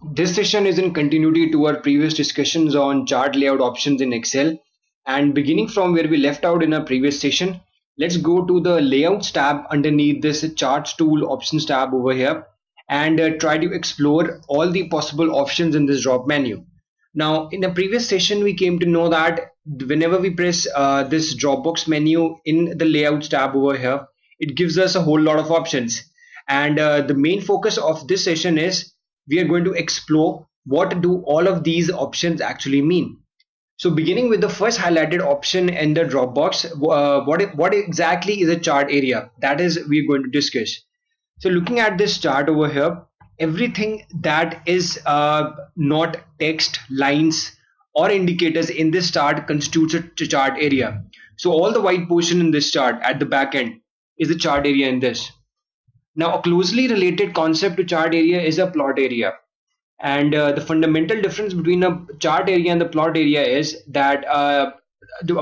This session is in continuity to our previous discussions on chart layout options in Excel. And beginning from where we left out in our previous session, let's go to the layouts tab underneath this charts tool options tab over here and try to explore all the possible options in this drop menu. Now, in the previous session, we came to know that whenever we press this Dropbox menu in the layouts tab over here, it gives us a whole lot of options. And the main focus of this session is we are going to explore what do all of these options actually mean. So beginning with the first highlighted option in the Dropbox, what exactly is a chart area? That is we're going to discuss. So looking at this chart over here, everything that is not text, lines or indicators in this chart constitutes a chart area. So all the white portion in this chart at the back end is the chart area in this. Now a closely related concept to chart area is a plot area. And the fundamental difference between a chart area and the plot area is that a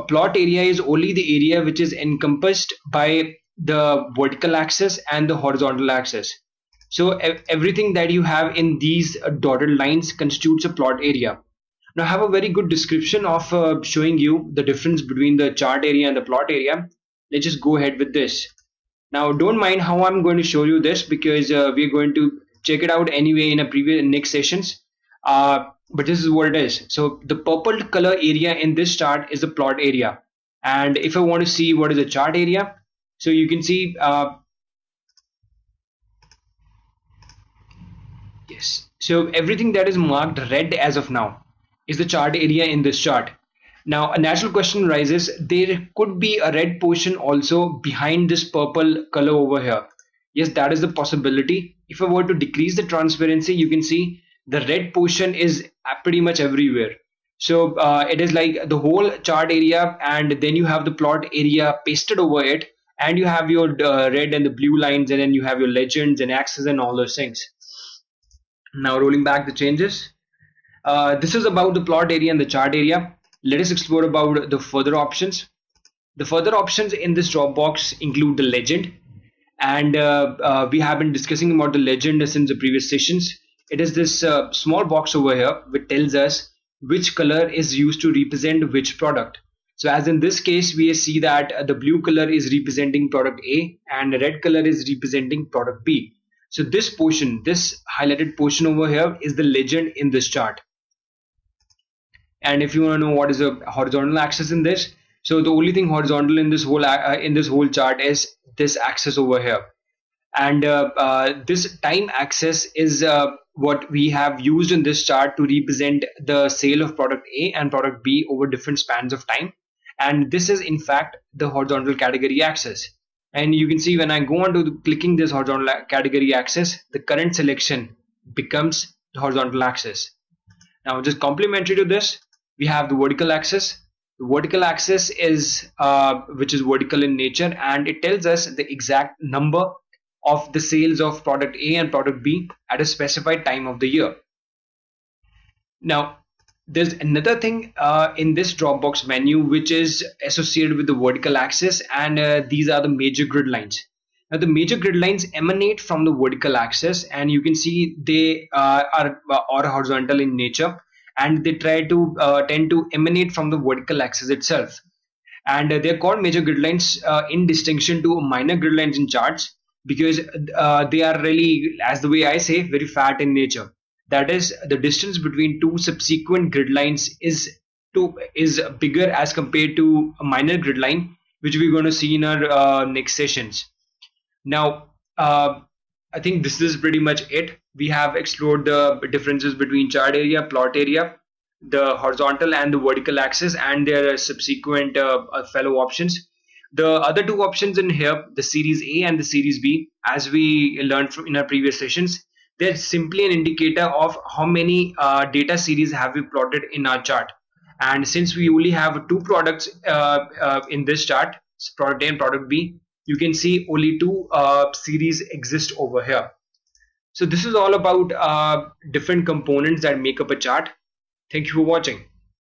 plot area is only the area which is encompassed by the vertical axis and the horizontal axis. So everything that you have in these dotted lines constitutes a plot area. Now I have a very good description of showing you the difference between the chart area and the plot area. Let's just go ahead with this. Now don't mind how I'm going to show you this because we're going to check it out anyway in a previous next sessions. But this is what it is. So the purple color area in this chart is the plot area. And if I want to see what is the chart area, so you can see, yes. So everything that is marked red as of now is the chart area in this chart. Now a natural question arises, there could be a red portion also behind this purple color over here. Yes, that is the possibility. If I were to decrease the transparency, you can see the red portion is pretty much everywhere. So it is like the whole chart area, and then you have the plot area pasted over it, and you have your red and the blue lines, and then you have your legends and axes and all those things. Now rolling back the changes. This is about the plot area and the chart area. Let us explore about the further options. The further options in this Dropbox include the legend, and we have been discussing about the legend since the previous sessions. It is this small box over here which tells us which color is used to represent which product. So as in this case, we see that the blue color is representing product A and the red color is representing product B. So this portion, this highlighted portion over here is the legend in this chart. And if you want to know what is the horizontal axis in this, so the only thing horizontal in this whole chart is this axis over here. And this time axis is what we have used in this chart to represent the sale of product A and product B over different spans of time. And this is in fact the horizontal category axis. And you can see when I go on to clicking this horizontal category axis, the current selection becomes the horizontal axis. Now just complementary to this, we have the vertical axis. The vertical axis is which is vertical in nature, and it tells us the exact number of the sales of product A and product B at a specified time of the year. Now there's another thing in this Dropbox menu which is associated with the vertical axis, and these are the major grid lines. Now the major grid lines emanate from the vertical axis, and you can see they are horizontal in nature, and they tend to emanate from the vertical axis itself. And they're called major grid lines in distinction to minor grid lines in charts, because they are really, as the way I say, very fat in nature. That is, the distance between two subsequent grid lines is bigger as compared to a minor grid line, which we're going to see in our next sessions. Now I think this is pretty much it. We have explored the differences between chart area, plot area, the horizontal and the vertical axis, and their subsequent fellow options. The other two options in here, the series A and the series B, as we learned from in our previous sessions, they're simply an indicator of how many data series have we plotted in our chart. And since we only have two products in this chart, product A and product B, you can see only two series exist over here. So this is all about different components that make up a chart. Thank you for watching.